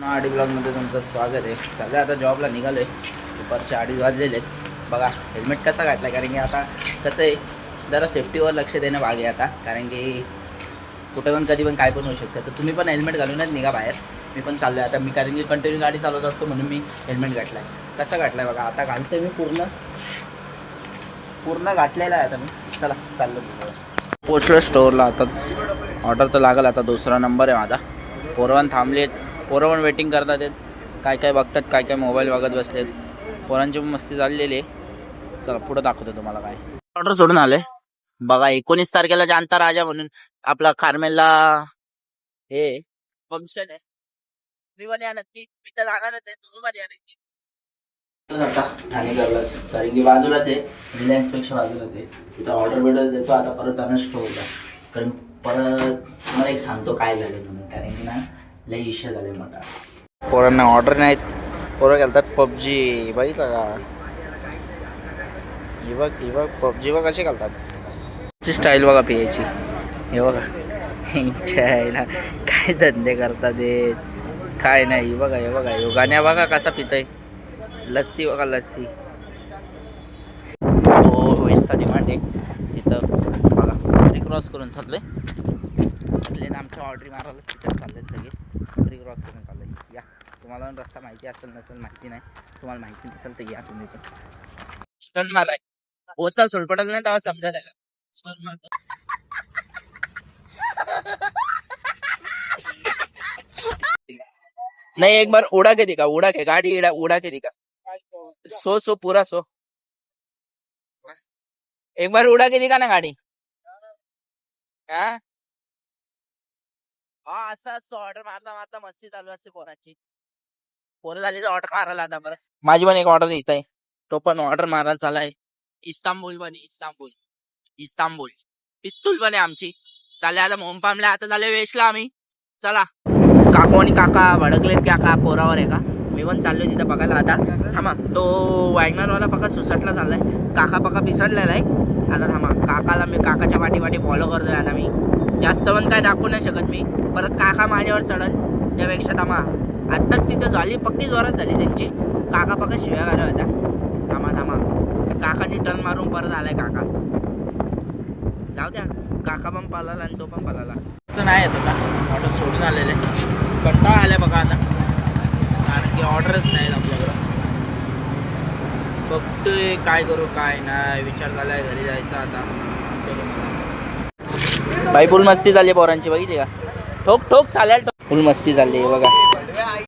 आडी ब्लॉगमध्ये तुमचं स्वागत आहे. चालू आता जॉबला निघालो आहे. दुपारचे 2:30 वाजलेले आहेत. बघा हेल्मेट कसा घातला, कारण की आता कसं आहे जरा सेफ्टीवर लक्ष देणं भाग आहे आता, कारण की कुठे पण कधी पण काय पण होऊ शकतं. तर तुम्ही पण हेल्मेट घालूनच निघा बाहेर. मी पण चाललो आहे आता. मी कारण की कंटिन्यू गाडी चालवत असतो म्हणून मी हेल्मेट घातला आहे. कसा घातला आहे बघा, आता घालतो मी पूर्ण घातलेला आहे आता मी. चला चाललो मी. पोचलो स्टोअरला आताच. ऑर्डर तर लागल आता. दुसरा नंबर आहे माझा. पोरवण थांबलेत, पोरवण वेटिंग करतात आहेत. काय काय बघतात, काय काय मोबाईल बघत बसलेत. पोरांची पण मस्ती चाललेली आहे. चला पुढं दाखवतो तुम्हाला काय ऑर्डर सोडून आले. बघा 19 तारखेला जानता राजा म्हणून आपला खारमेलला हे फंक्शन आहे. मी पण या नक्की, मी तर जाणारच आहे. तुम्ही पण या नक्की. ठाणेकरलाच, कारण की बाजूलाच आहे, रिलायन्सपेक्षा बाजूलाच आहे. तिथं ऑर्डर देतो आता. परत जाणं स्टोअरला, कारण परत तुम्हाला एक सांगतो काय झालं म्हणून, कारण की ना लई इश्यू झाले मोठा. पोरांना ऑर्डर नाहीत. पोरं घालतात पबजी. बघितलं का? ही बघ पबजी बघ कशी घालतात. स्टाईल बघा पियाची. हे बघा इच्छा काय धंदे करतात ते काय नाही. बघा हे बघा, यो गाण्या बघा कसा पितय. लस्सी बघा लस्सी. तो वेस्टचा डिमांड आहे तिथं. बघा रिक्रॉस करून चाललोय. सगळे आमच्या ऑर्डरी मारायला तिथं चालले सगळे. रिक्रॉस करून चाललोय. या तुम्हाला पण रस्ता माहिती असेल नसेल माहिती नाही. तुम्हाला माहिती नसेल तर या तुम्ही पण. स्टन माराय ओचा सोलपटाला नाही तेव्हा समजायला स्टन मारतो. नहीं एक बार उड़ा के दिखा, उड़ा के गाड़ी उड़ा के दिखा. सो पूरा सो. एक बार उड़ा के दिखा ना गाडी. हा असं असतो. ऑर्डर मारता मस्ती चालू असते पोराची. पोरं झाली तर ऑर्डर मारायला आता. बरं माझी पण एक ऑर्डर येत आहे. तो पण ऑर्डर मारायला चालाय. इस्तांबूल बने इस्तांबूल पिस्तूल बने आमची चालले आता. मोमपामला आता झाले वेशला आम्ही. चला काकू आणि काका भडकलेत की काका पोरावर आहे का. मी पण चाललोय तिथं बघायला आता. थांबा तो वॅगनरवाला पका सुसटला चाललाय. काका पका पिसडलेला आहे आता. थांबा काकाला मी काकाच्या पाठी फॉलो करतोय आता. मी जास्त पण काय दाखवू नाही शकत मी. परत काका माझ्यावर चढल त्यापेक्षा. थांबा आत्ताच तिथं झाली पक्की जोरात झाली त्यांची. काका पका शिव्या घालू आता. थांबा काकानी टर्न मारून परत आलाय काका. जाऊ द्या, काका पण पळाला आणि तो पण पळाला. तर नाही येत होता. ऑर्डर सोडून आलेले. कंटाळा आल्या बघा आता, कारण की ऑर्डरच नाही आपल्याकडं. बघतोय काय करू काय नाही. विचार झालाय घरी जायचा आता. सांगतो तुम्हाला. बाई फुल मस्ती झाली पोरांची. बघितली का? ठोक चालेल. फुल मस्ती झाली बघा.